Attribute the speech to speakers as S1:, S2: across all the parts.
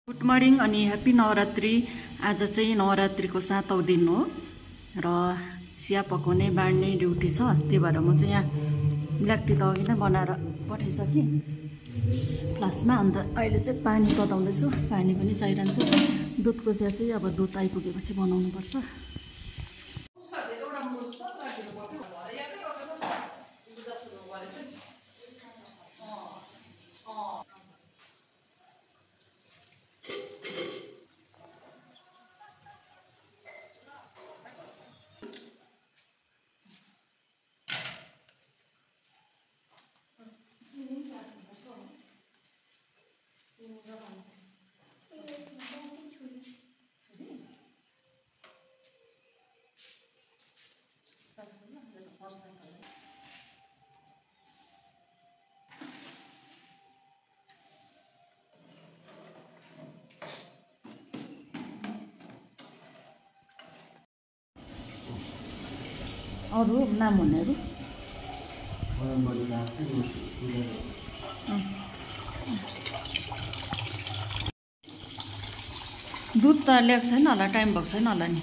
S1: Good morning अनि happy Navratri. आज चाहिँ नवरात्रिको 7औं दिन हो र चिया पकाउने बाँड्ने ड्युटी छ। त्यही भएर म चाहिँ यहाँ ब्ल्याक टी त अघि नै बनाएर पठाइसकेँ फ्लास्कमा। अन्त अहिले चाहिँ पानी तताउँदैछु, पानी पनि चाहिरहन्छ। दुधको चिया चाहिँ अब दुध आइपुगेपछि बनाउनुपर्छ। अरू नाम हुनेहरू दुध त ल्याएको छैन होला, टाइम भएको छैन होला नि।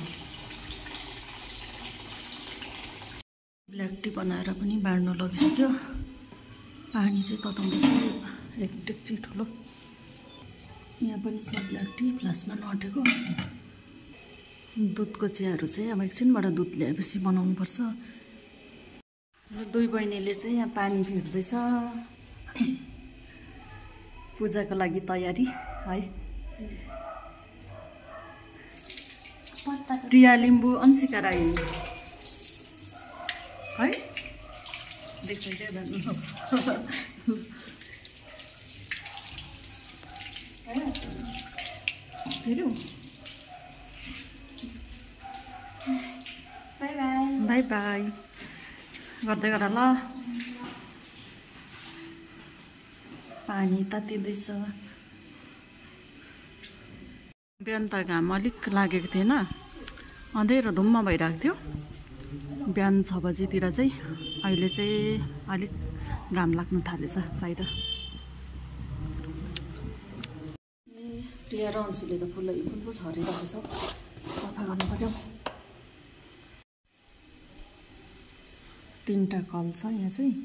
S1: ब्ल्याक टी बनाएर पनि बाँड्नु लगिसक्यो। पानी चाहिँ तताउँदैछु, एक डेक्ची ठुलो। यहाँ पनि छ ब्ल्याक टी फ्लास्कमा नअटेको। दुधको चियाहरू चाहिँ अब एकछिनबाट दुध ल्याएपछि बनाउनुपर्छ। दुई बहिनीले चाहिँ यहाँ पानी फिर्दैछ, पूजाको लागि तयारी है। प्रिया लिम्बू, अंशिका राई है, देख्छ क्या फेरि बाई बाई गर्दै गर ल। पानी तातिँदैछ। बिहान त घाम अलिक लागेको थिएन, अँधेरो धुम्म भइरहेको थियो बिहान 6 बजीतिर चाहिँ। अहिले चाहिँ अलिक घाम लाग्नु थालेछ बाहिर। प्रिया र अंशुले त फुल पो छरिरहेको छ, सफा गर्नु पर्यो। 3टा कल छ यहाँ चाहिँ।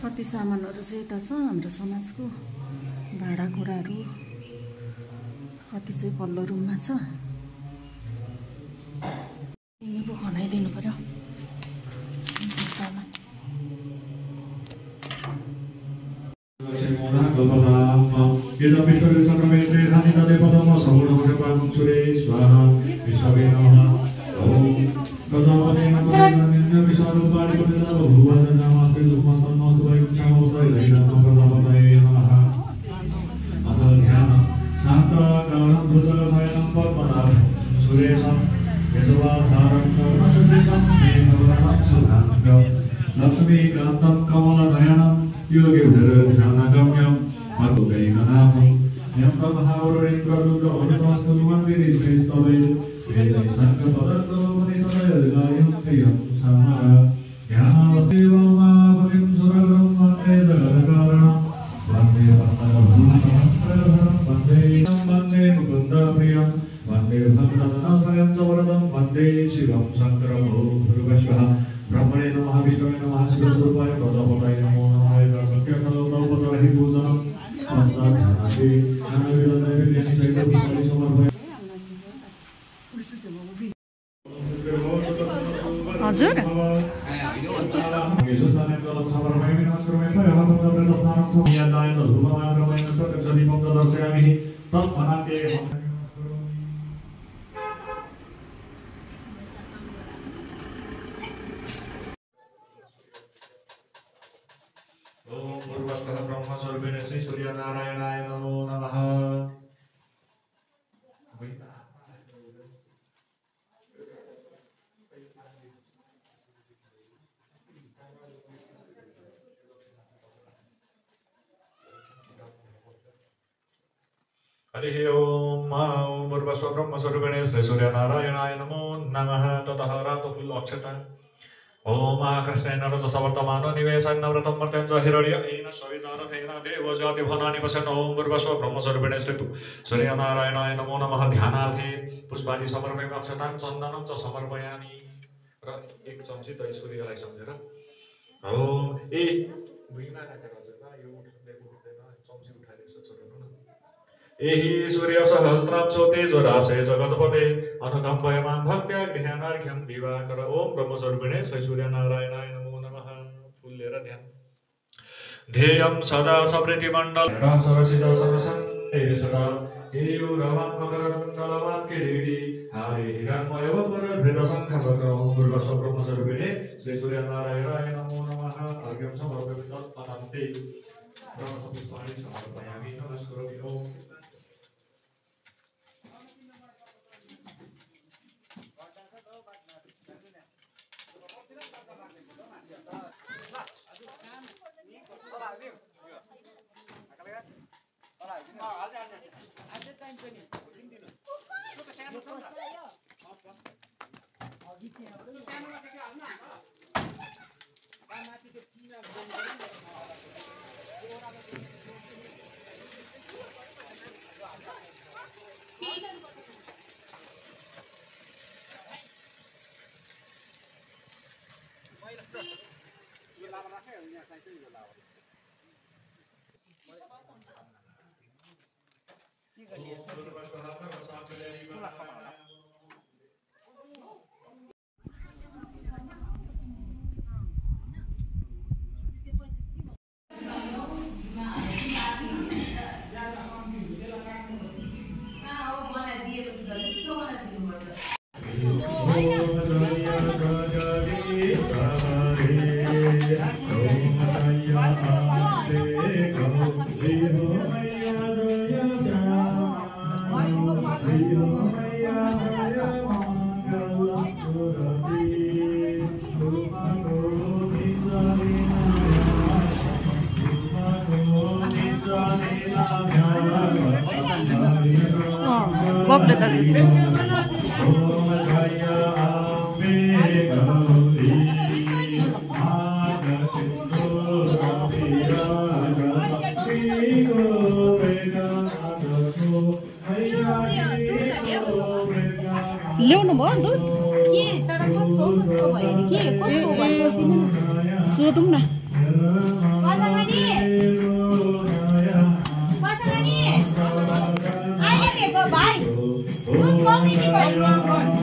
S1: कति सामानहरू चाहिँ यता छ हाम्रो समाजको, भाँडाकुँडाहरू कति चाहिँ पल्लो रुममा छ। यिनी पो खनाइदिनु पर्यो।
S2: लक्ष्मी कान्तं कमलनयनं योगिभिर्ध्यानगम्यं मधुकैकनाथं यं प्रभावरेन्द्रदुर्गभजनस्तुमन्दिरेश्वरै वेदै सङ्गपदत्वमुनिसदयगायं प्रियं समः ज्ञानवसेवमापतिं सुरगं वन्दे जगत्कारणं वन्दे भक्तभूतमन्त्रधरं वन्दे मुकुन्दप्रियं वन्दे भद्रनाथं च वरदं वन्दे शिवं शङ्करं भूर्भुवस्वः। ब्रह्मणे नमः विष्णवे नमः शिवस्वरूपाय प्रजापतये नमो नमः। सत्यकल्पतरुपतरहि पूजनं पश्चात्
S1: हजुर
S2: ओम पूर्वस्तर ब्रह्मस्वरूपिण श्री सूर्यनारायणाय नमो नमः। हरि ओम पूर्वस्तर ब्रह्मस्वरूपिण श्री सूर्यनारायणाय नमो नमः। ततः रातु फुल अक्षता ओम महाकृष्णेन रजसवर्तमानो निवेशन् नव्रतं मर्त्यञ्च हिरण्येन सवितारथेन देवो जातिभनानि पश्यन् ओम पूर्वस्व ब्रह्मस्वरूपिणे स्थितु सूर्यनारायणाय नमो नमः ध्यानार्थे पुष्पाणि समर्पयामि अक्षतां चन्दनं च समर्पयामि र एक चम्ची दही सूर्यलाई सम्झेर ओम ए भुइँमा राखेर हजुरबा यो उठ्दैन चम्ची उठाएर यसो छोड्नु न एहि सूर्य सहस्रांशो तेजो राशे जगत्पते अनुकम्पयमां भक्त्या गृह्णार्घ्यं दिवाकर ओम ब्रह्मस्वरूपिणे श्री सूर्यनारायणाय नमो नमः फुल लिएर ध्यान ध्येयं सदा समृद्धिमण्डल सरसिज समसन्देशदा एयो रमात्मकरकुण्डलवान् किरीटी हारे हिरण्मय वपुरधृतशङ्खचक्र ओम पूर्वस्व ब्रह्मस्वरूपिणे श्री सूर्यनारायणाय नमो नमः अर्घ्यं समर्पयामि तत्पदान्ते ब्रह्मपुष्पाणि समर्पयामि नमस्करोमि ओम
S1: ल्याउनु भयो दुध
S3: के तर कसको भयो नि के कसको भयो
S1: सोधौँ न
S3: कसरी आइले ल्याएको भाइ दुध कमिटी गर्नु कसको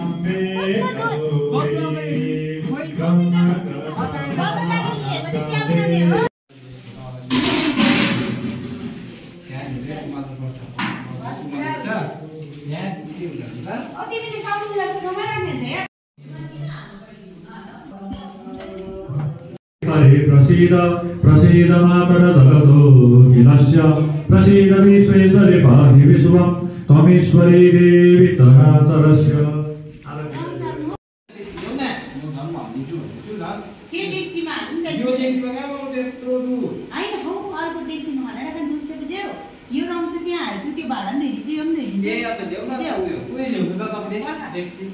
S2: प्रसीद प्रसीद मातर जगतो किलस्य प्रसीद विश्वेश्वरी पाहि विश्वं त्वमीश्वरी देवी चराचरस्य
S3: के डेक्चीमा हुन्छ
S4: यो डेक्चीमा कहाँबाट त्यत्रो दुध
S3: हैन हौ अर्को डेक्चीमा भनेर kan दुध चाहिँ बुझ्यौ यो रङ चाहिँ त्यहाँ हाल्छु त्यो भाडा पनि धोइदिन्छु यो पनि धोइदिन्छु
S4: ए अत ल्याउ न उयो उयो ल्याउनु त तपाईले डेक्ची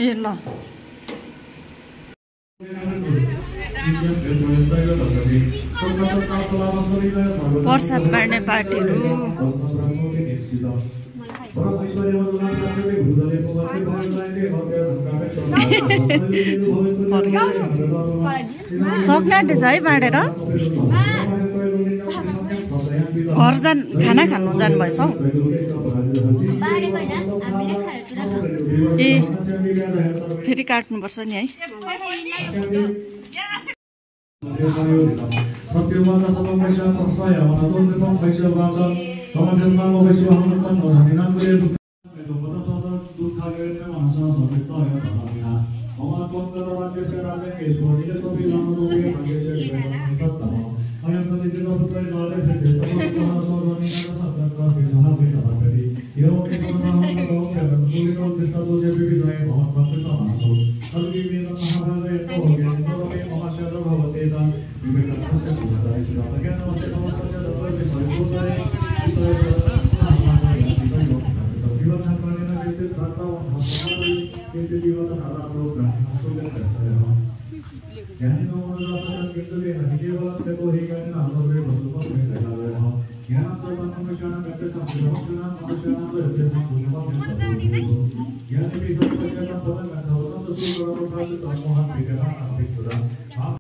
S1: ए ल प्रसाद बाँड्ने पार्टीहरू सक्लाटेछ है बाँडेर घर खाना खानु जानुभएछ हौ ए फेरि काट्नुपर्छ नि है
S5: Yang